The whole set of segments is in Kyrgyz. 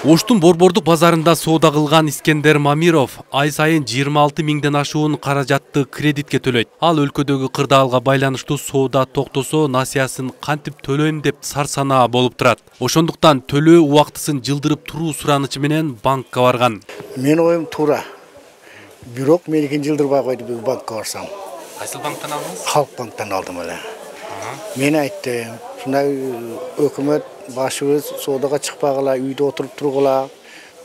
Оштун Борбордук базарында соода кылган Искендер Мамиров ай сайын 26 миңден ашуун каражатты кредитке төлөйт. Ал өлкөдөгү кырдаалга байланыштуу соода токтосо насыясын кантип төлөйм деп сарсанаа болуп турат. Ошондуктан төлөө убактысын жылдырып туруу суранычы менен банкка барган. Мен оюм туура. Бирок меникин жылдырбай койду бүгүн банкка барсам. Кайсыл банктан алдыңыз? Халк банктан алдым эле. Мен айттым, ушундай өкмөт башыбыз соодага чыкпагыла, үйдө отуруп тургула.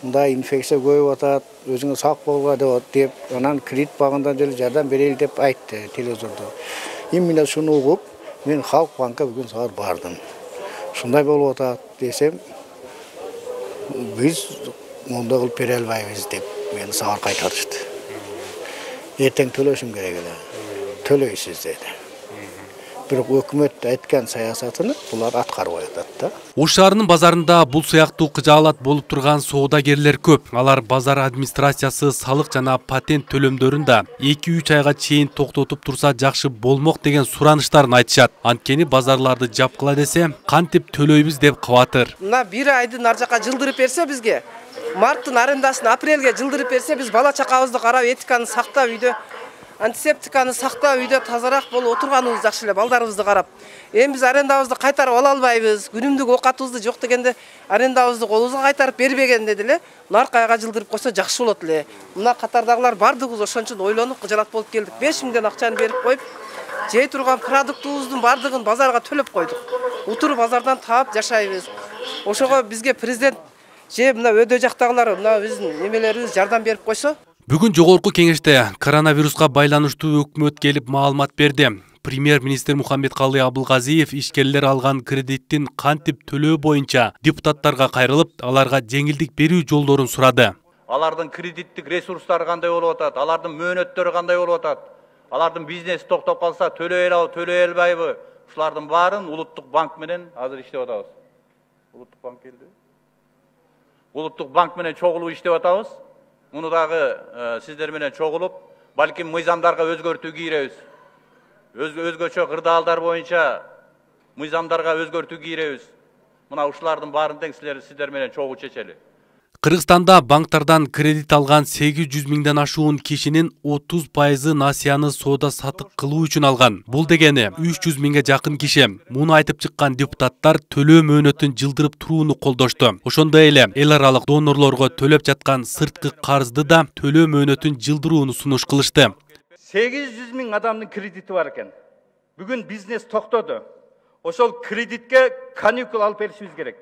Мындай инфекция көбөйүп атат, өзүңө сак болгула деп, анан кредит багынан деле жардам берели деп айтты телевизордо. Именно шуну угуп, мен Халк банкка бүгүн саар бардым. Ушундай болуп атат десем, биз монда кылып бере албайбыз деп мени саар кайтарышты. Эртең төлөшүм керек эле. Төлөйсүз деди. Бирок өкмөт айткан саясатын булар аткарып атат да. Ош шаарынын базарында бул сыяктуу кыжаалат болуп турган соодагерлер көп. Алар базар администрациясы салык жана патент төлөмдөрүн да 2-3 айга чейин токтотуп турса жакшы болмок деген сураныштарын айтышат. Анткени базарларды жапкыла десе, кантип төлөйбүз деп кабатыр. Мына 1 айдын ар жака жылдырып берсе бизге, марттын арендасын апрелге жылдырып берсе, биз бала чакабызды карап, этиканы сактап үйдө антисептиканы сактап үйдө тазараак болуп отурганыбыз жакшы эле, балдарыбызды карап. Эми биз арендабызды кайтарып ала албайбыз. Күнүмдүк оокатыбызды жок дегенде арендабызды колубузга кайтарып бербегенде деле наркы айга жылдырып койсо жакшы болот эле. Мына катардагылар бардыгыбыз ошон үчүн ойлонуп кыжалат болуп келдик. 5 миңден акчаны берип коюп, жей турган продуктубуздун бардыгын базарга төлөп койдук. Утур базардан таап жашайбыз. Ошого бизге президент же мына өдө жактагылар мына биздин немелерибиз жардам берип койсо. Бүгүн жогорку кеңеште коронавируска байланыштуу өкмөт келип маалымат берди. Премьер-министр Мухаммедкалый Абылгазиев ишкерлер алган кредиттин кантип төлөө боюнча депутаттарга кайрылып, аларга жеңилдик берүү жолдорун сурады. Алардын кредиттик ресурстары кандай болуп атат, алардын мөөнөттөрү кандай болуп атат, алардын бизнеси токтоп калса төлөй албайбы? Ушулардын баарын Улуттук банк менен азыр иштеп атабыз. Улуттук банк келди. Улуттук банк менен чогулуп иштеп атабыз. Муну дагы сиздер менен чогулуп, балким мыйзамдарга өзгөртүү кийребиз. Өзгөчө кырдаалдар боюнча мыйзамдарга өзгөртүү кийребиз. Мына ушулардын баарын тең сиздер менен чогуу чечели. Кыргызстанда банктардан кредит алган 800 миңден ашуун кишинин 30% насыяны соода сатык кылуу үчүн алган. Бул дегени 300 миңге жакын киши. Муну айтып чыккан депутаттар төлөө мөөнөтүн жылдырып турууну колдошту. Ошондой эле эл аралык донорлорго төлөп жаткан сырткы карызды да төлөө мөөнөтүн жылдырууну сунуш кылышты. 800 миң адамдын кредити бар экен. Бүгүн бизнес токтоду. Ошол кредитке каникул алып беришибиз керек.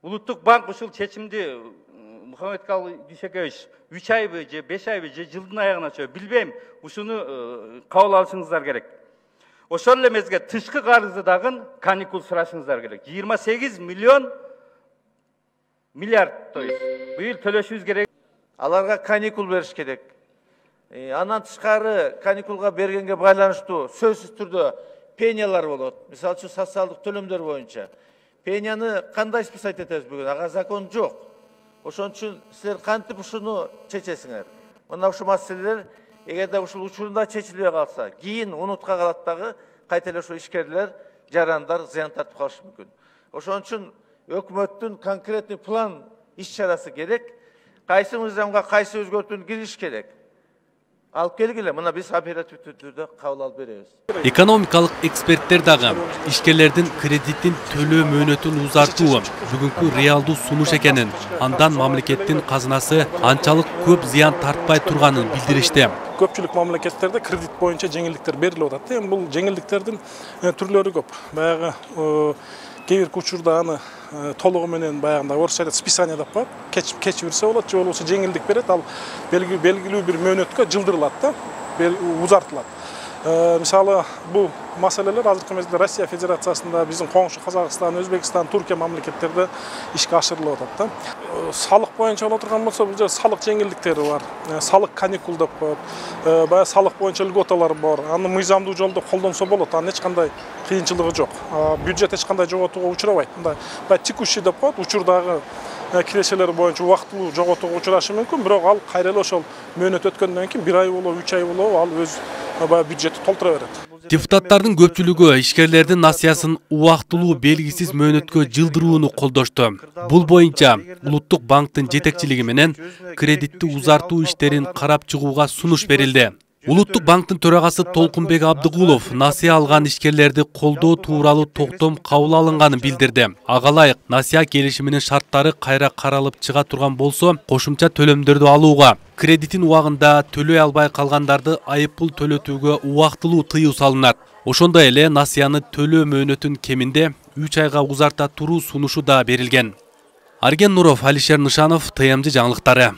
Улуттук банк ушул чечимди Мухаммедкалый Дүйшөкевич 3 айбы же 5 айбы же жылдын аягына чейин билбейм, ушуну кабыл алышыңыздар керек. Ошол эле мезгилде тышкы карызды дагы каникул сурашыңыздар керек. 28 миллиард то есть быйыл төлөшүбүз керек. Аларга каникул бериш керек. Андан тышкары каникулга бергенге байланыштуу сөзсүз түрдө пениялар болот. Мисалы үчүн социалдык төлөмдөр боюнча. Пенияны кандай списать этебиз бүгүн? Ага закон жок. Ошон үчүн силер кантип ушуну чечесиңер? Мына ушул маселелер эгерде ушул учурунда чечилбей калса, кийин унутка калат дагы, кайта эле ошо ишкерлер, жарандар зыян тартып калышы мүмкүн. Ошон үчүн өкмөттүн конкретный план иш-чарасы керек. Кайсы мыйзамга кайсы өзгөртүүнү кириш керек? Алып келгиле, мына биз оперативдүү түрдө кабыл алып беребиз. Экономикалык эксперттер дагы ишкерлердин кредиттин төлөө мөөнөтүн узартуу бүгүнкү реалдуу сунуш экенин, андан мамлекеттин казынасы анчалык көп зыян тартпай турганын билдиришти. Көпчүлүк мамлекеттерде кредит боюнча жеңилдиктер берилип атат. Эми бул жеңилдиктердин түрлөрү көп. Баягы кээ бир учурда аны толугу менен баягындай орусчада списание деп коет. Кечирсе болот, же болбосо жеңилдик берет, ал белгилүү бир мөөнөткө жылдырылат да, узартылат. Мисалы бул маселелер азыркы мезгилде Россия Федерациясында, биздин коңшу Казакстан, Өзбекстан, Туркия мамлекеттерде ишке ашырылып атат да. Салык боюнча боло турган болсо, бул жерде салык жеңилдиктери бар. Салык каникул деп коет. Баягы салык боюнча льготалар бар. Аны мыйзамдуу жолдо колдонсо болот. Анын эч кандай кыйынчылыгы жок. Бюджет эч кандай жоготууга учурабайт. Мындай баягы текущий деп коет. Учурдагы кирешелер боюнча убактылуу жоготууга учурашы мүмкүн, бирок ал кайра эле ошол мөөнөт өткөндөн кийин 1 ай болобу, 3 ай болобу, ал өз бюджетти толтура берет. Депутаттардын көпчүлүгү ишкерлердин насыясын убактылуу белгисиз мөөнөткө жылдырууну колдошту. Бул боюнча Улуттук банктын жетекчилиги менен кредитти узартуу иштерин карап чыгууга сунуш берилди. Улуттук банктын төрагасы Толкунбек Абдыгулов насыя алган ишкерлерди колдоо тууралуу токтом кабыл алынганын билдирди. Ага ылайык насыя келишиминин шарттары кайра каралып чыга турган болсо, кошумча төлөмдөрдү алууга, кредитин убагында төлөй албай калгандарды айыппул төлөтүүгө убактылуу тыюу салынат. Ошондой эле насыяны төлөө мөөнөтүн кеминде 3 айга узарта туруу сунушу да берилген. Арген Нуров, Алишер Нышанов, ТМЖ жаңылыктары.